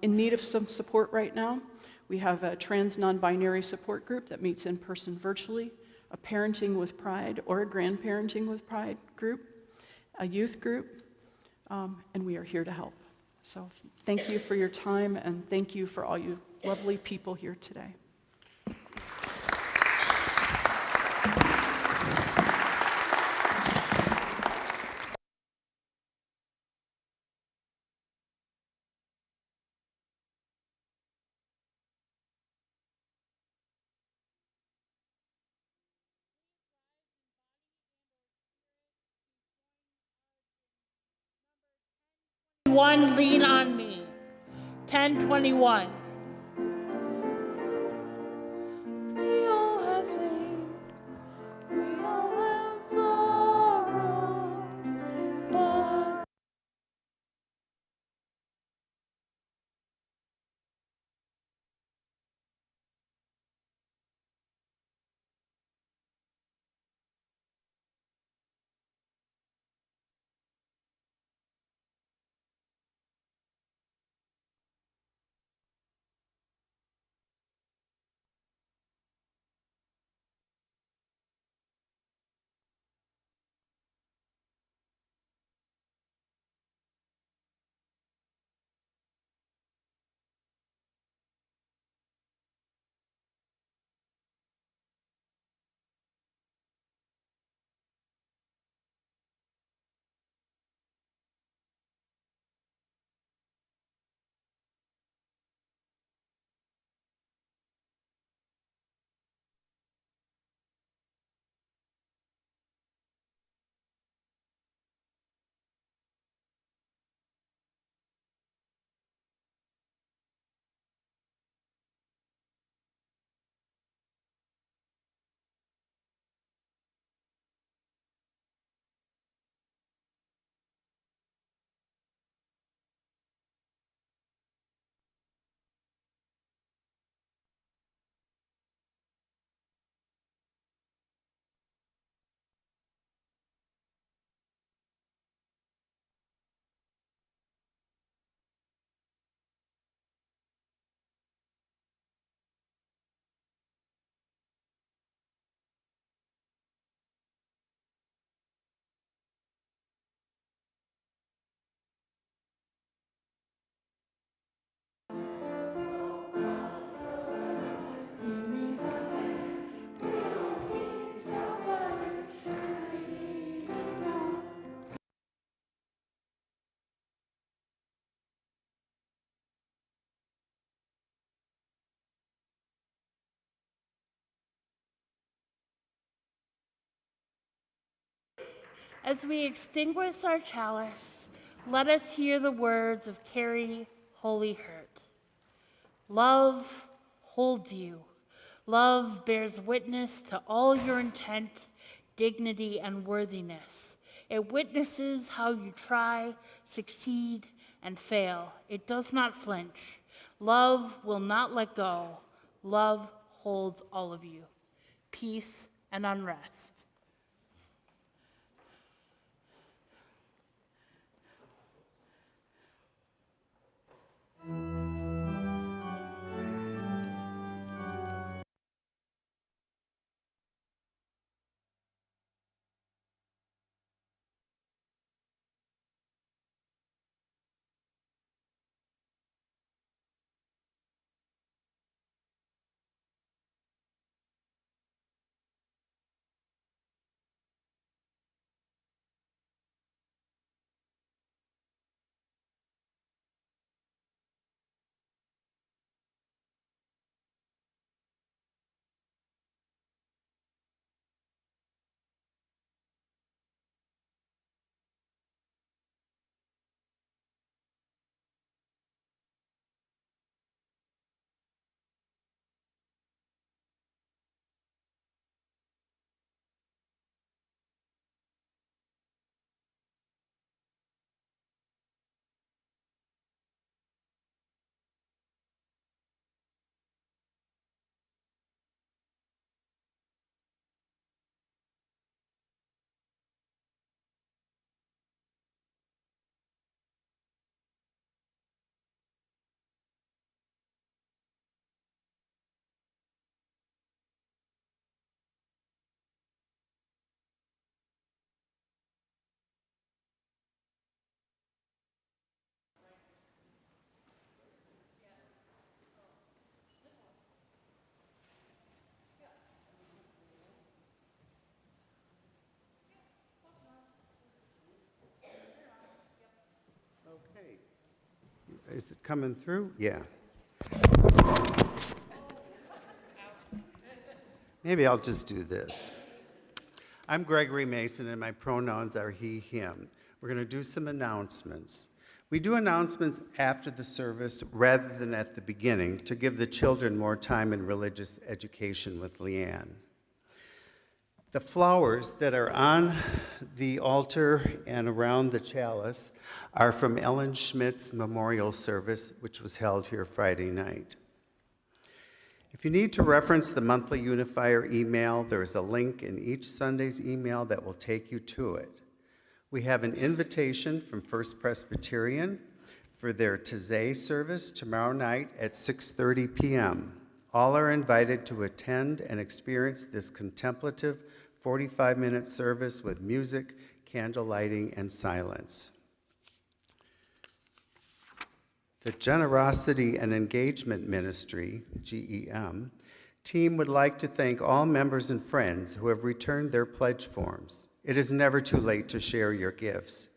Speaker 7: in need of some support right now, we have a trans non-binary support group that meets in person virtually, a Parenting with Pride or a Grandparenting with Pride group, a youth group, and we are here to help. So thank you for your time, and thank you for all you lovely people here today.
Speaker 2: One, lean on me. 10:21. We all have faith. We all have sorrow. But as we extinguish our chalice, let us hear the words of Carrie Holy Hurt. Love holds you. Love bears witness to all your intent, dignity, and worthiness. It witnesses how you try, succeed, and fail. It does not flinch. Love will not let go. Love holds all of you. Peace and unrest.
Speaker 1: Is it coming through? Yeah. Maybe I'll just do this. I'm Gregory Mason, and my pronouns are he, him. We're going to do some announcements. We do announcements after the service rather than at the beginning to give the children more time in religious education with Leanne. The flowers that are on the altar and around the chalice are from Ellen Schmidt's memorial service, which was held here Friday night. If you need to reference the monthly unifier email, there is a link in each Sunday's email that will take you to it. We have an invitation from First Presbyterian for their Taizé service tomorrow night at 6:30 p.m. All are invited to attend and experience this contemplative 45-minute service with music, candle lighting, and silence. The Generosity and Engagement Ministry, GEM, team would like to thank all members and friends who have returned their pledge forms. It is never too late to share your gifts.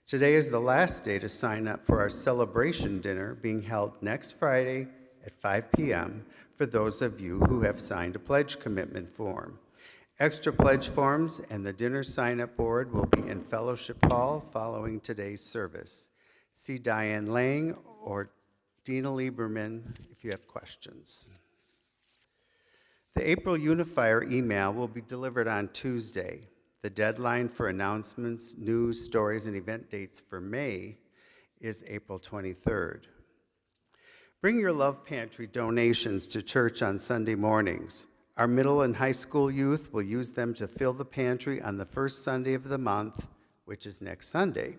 Speaker 1: Today is the last day to sign up for our celebration dinner being held next Friday at 5 p.m. for those of you who have signed a pledge commitment form. Extra pledge forms and the dinner sign-up board will be in Fellowship Hall following today's service. See Diane Lang or Dina Lieberman if you have questions. The April Unifier email will be delivered on Tuesday. The deadline for announcements, news, stories, and event dates for May is April 23rd. Bring your Love Pantry donations to church on Sunday mornings. Our middle and high school youth will use them to fill the pantry on the first Sunday of the month, which is next Sunday.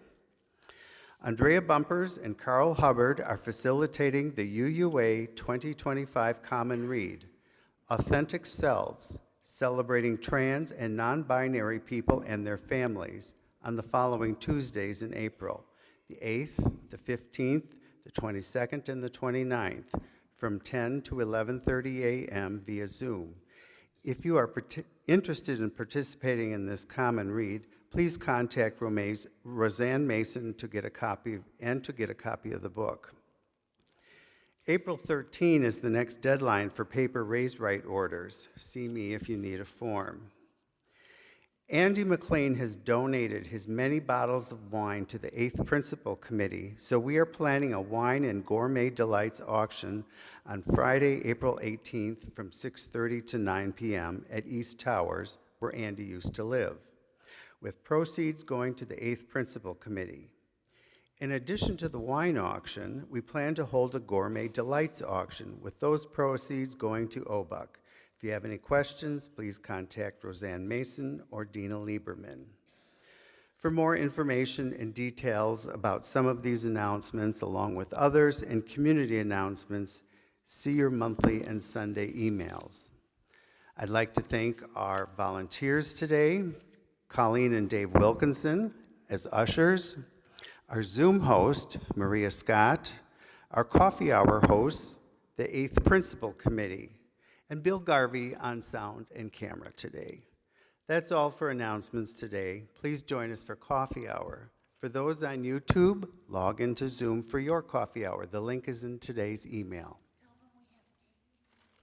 Speaker 1: Andrea Bumpers and Carl Hubbard are facilitating the UUA 2025 Common Read, Authentic Selves, celebrating trans and non-binary people and their families on the following Tuesdays in April, the 8th, the 15th, the 22nd, and the 29th, from 10 to 11:30 a.m. via Zoom. If you are interested in participating in this common read, please contact Roseanne Mason to get a copy of the book. April 13 is the next deadline for paper raise-write orders. See me if you need a form. Andy McLean has donated his many bottles of wine to the 8th Principal Committee, so we are planning a wine and gourmet delights auction on Friday, April 18th from 6:30 to 9 p.m. at East Towers, where Andy used to live, with proceeds going to the 8th Principal Committee. In addition to the wine auction, we plan to hold a gourmet delights auction, with those proceeds going to OBUUC. If you have any questions, please contact Roseanne Mason or Dina Lieberman. For more information and details about some of these announcements, along with others and community announcements, see your monthly and Sunday emails. I'd like to thank our volunteers today, Colleen and Dave Wilkinson as ushers, our Zoom host, Maria Scott, our coffee hour hosts, the 8th Principal Committee, and Bill Garvey on sound and camera today. That's all for announcements today. Please join us for coffee hour. For those on YouTube, log into Zoom for your coffee hour. The link is in today's email.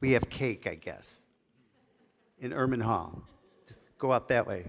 Speaker 1: We have cake, I guess, in Erman Hall. Just go out that way.